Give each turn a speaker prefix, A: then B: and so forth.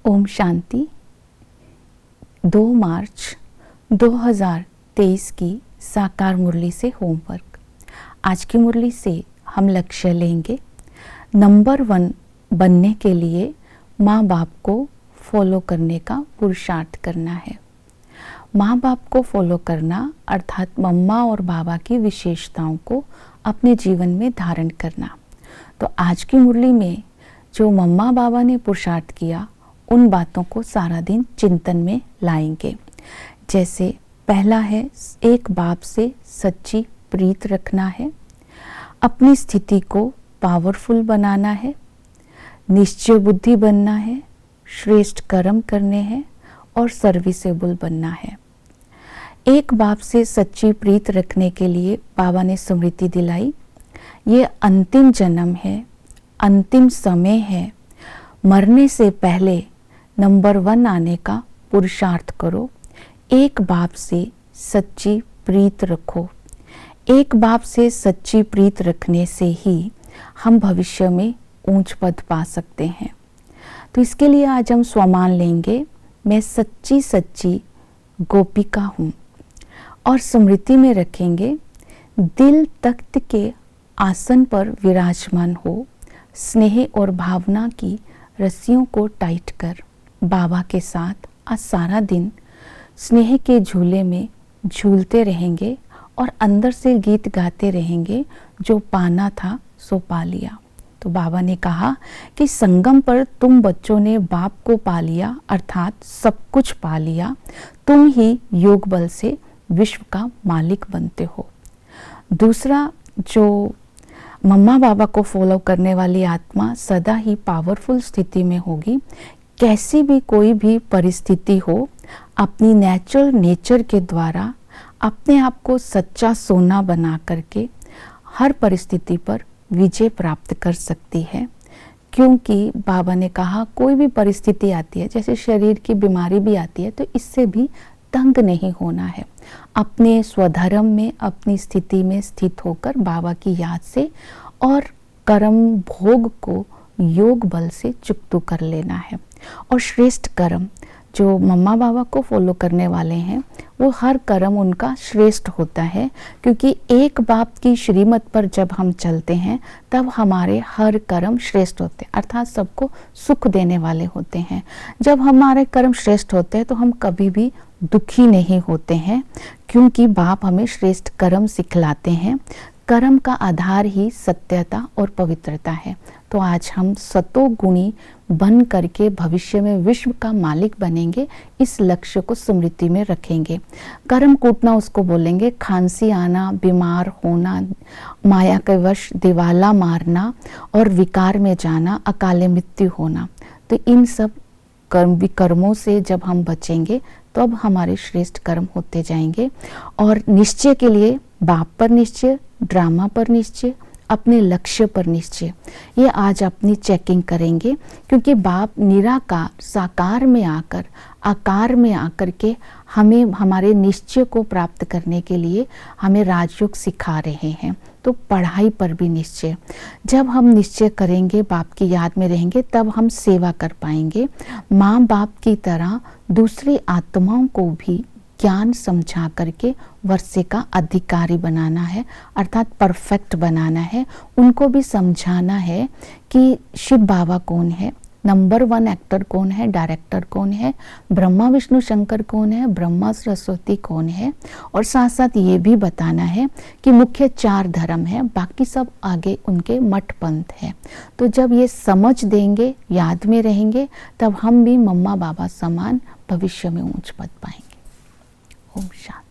A: ओम शांति। 2 मार्च 2023 की साकार मुरली से होमवर्क। आज की मुरली से हम लक्ष्य लेंगे, नंबर 1 बनने के लिए माँ बाप को फॉलो करने का पुरुषार्थ करना है। माँ बाप को फॉलो करना अर्थात मम्मा और बाबा की विशेषताओं को अपने जीवन में धारण करना। तो आज की मुरली में जो मम्मा बाबा ने पुरुषार्थ किया उन बातों को सारा दिन चिंतन में लाएंगे। जैसे पहला है, एक बाप से सच्ची प्रीत रखना है, अपनी स्थिति को पावरफुल बनाना है, निश्चय बुद्धि बनना है, श्रेष्ठ कर्म करने हैं और सर्विसेबल बनना है। एक बाप से सच्ची प्रीत रखने के लिए बाबा ने स्मृति दिलाई, ये अंतिम जन्म है, अंतिम समय है, मरने से पहले नंबर 1 आने का पुरुषार्थ करो। एक बाप से सच्ची प्रीत रखो। एक बाप से सच्ची प्रीत रखने से ही हम भविष्य में ऊंच पद पा सकते हैं। तो इसके लिए आज हम स्वमान लेंगे, मैं सच्ची सच्ची गोपिका हूँ, और स्मृति में रखेंगे, दिल तख्त के आसन पर विराजमान हो, स्नेह और भावना की रस्सियों को टाइट कर बाबा के साथ आज सारा दिन स्नेह के झूले में झूलते रहेंगे और अंदर से गीत गाते रहेंगे, जो पाना था सो पा लिया। तो बाबा ने कहा कि संगम पर तुम बच्चों ने बाप को पा लिया, अर्थात सब कुछ पा लिया, तुम ही योग बल से विश्व का मालिक बनते हो। दूसरा, जो मम्मा बाबा को फॉलो करने वाली आत्मा सदा ही पावरफुल स्थिति में होगी। कैसी भी कोई भी परिस्थिति हो, अपनी नेचुरल नेचर के द्वारा अपने आप को सच्चा सोना बना करके हर परिस्थिति पर विजय प्राप्त कर सकती है। क्योंकि बाबा ने कहा कोई भी परिस्थिति आती है, जैसे शरीर की बीमारी भी आती है, तो इससे भी तंग नहीं होना है। अपने स्वधर्म में, अपनी स्थिति में स्थित होकर बाबा की याद से और कर्म भोग को योग बल से चुकतू कर लेना है। और श्रेष्ठ कर्म, जो मम्मा बाबा को फॉलो करने वाले हैं, वो हर कर्म उनका श्रेष्ठ होता है, क्योंकि एक बाप की श्रीमत पर जब हम चलते हैं तब हमारे हर कर्म श्रेष्ठ होते हैं, अर्थात सबको सुख देने वाले होते हैं। जब हमारे कर्म श्रेष्ठ होते हैं तो हम कभी भी दुखी नहीं होते हैं, क्योंकि बाप हमें श्रेष्ठ कर्म सिखलाते हैं। कर्म का आधार ही सत्यता और पवित्रता है। तो आज हम सतोगुणी बन करके भविष्य में विश्व का मालिक बनेंगे, इस लक्ष्य को स्मृति में रखेंगे। कर्म कूटना उसको बोलेंगे, खांसी आना, बीमार होना, माया के वश दिवाला मारना और विकार में जाना, अकाले मृत्यु होना। तो इन सब कर्मों से जब हम बचेंगे तो अब हमारे श्रेष्ठ कर्म होते जाएंगे। और निश्चय के लिए बाप पर निश्चय, ड्रामा पर निश्चय, अपने लक्ष्य पर निश्चय, ये आज अपनी चेकिंग करेंगे। क्योंकि बाप निराकार साकार में आकर, आकार में आकर के हमें हमारे निश्चय को प्राप्त करने के लिए हमें राजयोग सिखा रहे हैं। तो पढ़ाई पर भी निश्चय, जब हम निश्चय करेंगे, बाप की याद में रहेंगे, तब हम सेवा कर पाएंगे। माँ बाप की तरह दूसरी आत्माओं को भी ज्ञान समझा करके वर्षे का अधिकारी बनाना है, अर्थात परफेक्ट बनाना है। उनको भी समझाना है कि शिव बाबा कौन है, नंबर 1 एक्टर कौन है, डायरेक्टर कौन है, ब्रह्मा विष्णु शंकर कौन है, ब्रह्मा सरस्वती कौन है। और साथ साथ ये भी बताना है कि मुख्य 4 धर्म है, बाकी सब आगे उनके मठ पंथ है। तो जब ये समझ देंगे, याद में रहेंगे, तब हम भी मम्मा बाबा समान भविष्य में ऊंच पद पाएंगे। ओम शांति।